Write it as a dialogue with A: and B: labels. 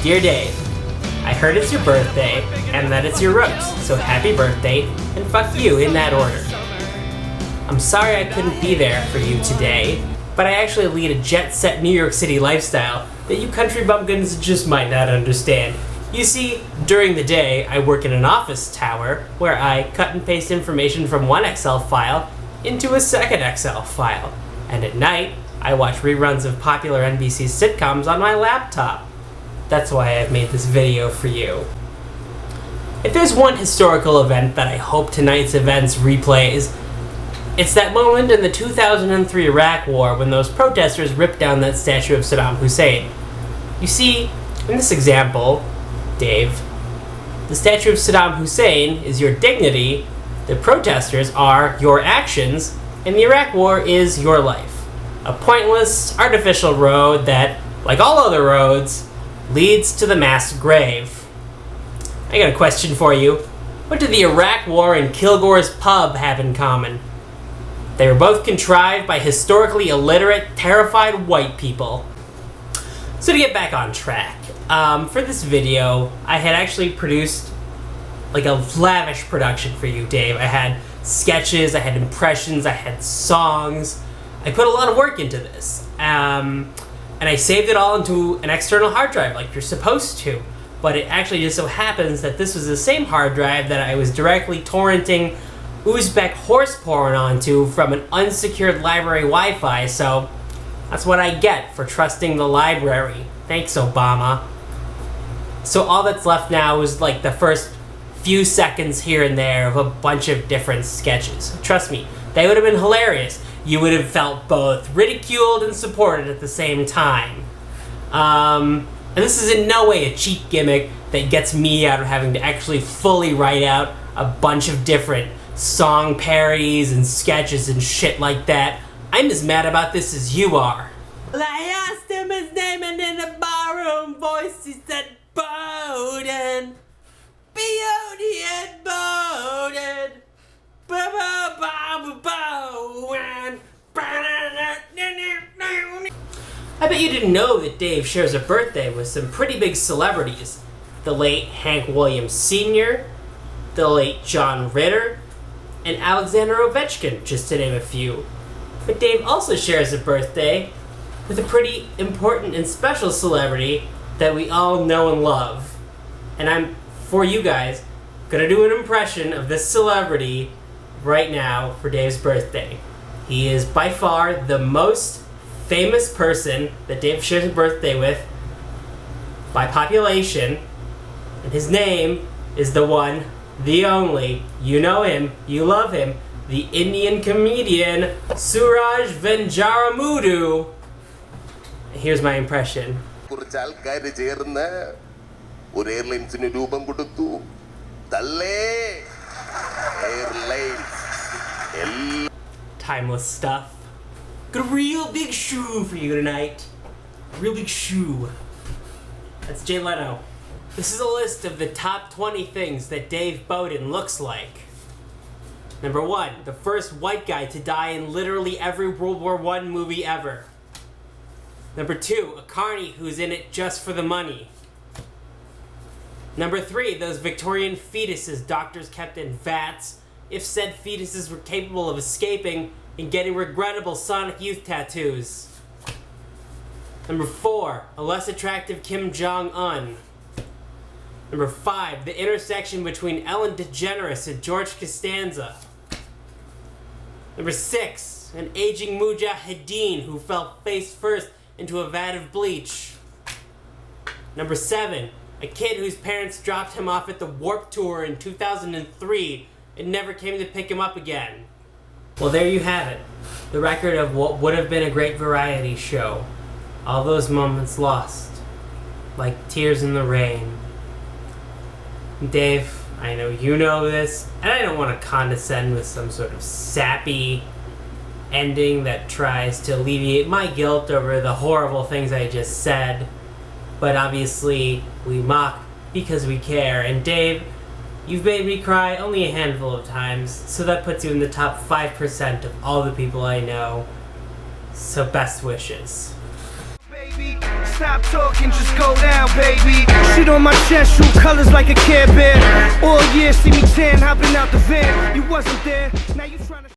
A: Dear Dave, I heard it's your birthday and that it's your roast, so happy birthday and fuck you in that order. I'm sorry I couldn't be there for you today, but I actually lead a jet-set New York City lifestyle that you country bumpkins just might not understand. You see, during the day, I work in an office tower where I cut and paste information from one Excel file into a second Excel file. And at night, I watch reruns of popular NBC sitcoms on my laptop. That's why I've made this video for you. If there's one historical event that I hope tonight's events replays, it's that moment in the 2003 Iraq War when those protesters ripped down that statue of Saddam Hussein. You see, in this example, Dave, the statue of Saddam Hussein is your dignity, the protesters are your actions, and the Iraq War is your life. A pointless, artificial road that, like all other roads, leads to the mass grave. I got a question for you. What did the Iraq War and Kilgore's pub have in common? They were both contrived by historically illiterate, terrified white people. So to get back on track, for this video, I had actually produced like a lavish production for you, Dave. I had sketches, I had impressions, I had songs. I put a lot of work into this. And I saved it all into an external hard drive like you're supposed to. But it actually just so happens that this was the same hard drive that I was directly torrenting Uzbek horse porn onto from an unsecured library Wi-Fi, so that's what I get for trusting the library. Thanks, Obama. So all that's left now is like the first few seconds here and there of a bunch of different sketches. Trust me, they would have been hilarious. You would have felt both ridiculed and supported at the same time. And this is in no way a cheap gimmick that gets me out of having to actually fully write out a bunch of different song parodies and sketches and shit like that. I'm as mad about this as you are. Well, I asked him his name and in a barroom voice he said Bogon. B-O-D-N, Bogon. I bet you didn't know that Dave shares a birthday with some pretty big celebrities. The late Hank Williams Sr., the late John Ritter, and Alexander Ovechkin, just to name a few. But Dave also shares a birthday with a pretty important and special celebrity that we all know and love. And I'm, for you guys, gonna do an impression of this celebrity right now for Dave's birthday. He is by far the most famous person that Dave shares a birthday with by population, and his name is the one, the only, you know him, you love him, the Indian comedian Suraj Venjaramudu. Here's my impression. Timeless stuff. Got a real big shoe for you tonight. A real big shoe. That's Jay Leno. This is a list of the top 20 things that Dave Bogon looks like. Number 1, the first white guy to die in literally every World War I movie ever. Number 2, a carny who's in it just for the money. Number 3, those Victorian fetuses doctors kept in vats if said fetuses were capable of escaping and getting regrettable Sonic Youth tattoos. Number 4, a less attractive Kim Jong-un. Number 5, the intersection between Ellen DeGeneres and George Costanza. Number 6, an aging mujahideen who fell face first into a vat of bleach. Number 7, a kid whose parents dropped him off at the Warped Tour in 2003 and never came to pick him up again. Well, there you have it. The record of what would have been a great variety show. All those moments lost. Like tears in the rain. Dave, I know you know this, and I don't want to condescend with some sort of sappy ending that tries to alleviate my guilt over the horrible things I just said. But obviously, we mock because we care. And Dave, you've made me cry only a handful of times, so that puts you in the top 5% of all the people I know. So best wishes. Baby,
B: Stop talking, just go down, baby. Shit on my chest, shoot colors like a Care Bear. All year, see me tan, hopping out the van. You wasn't there, now you tryna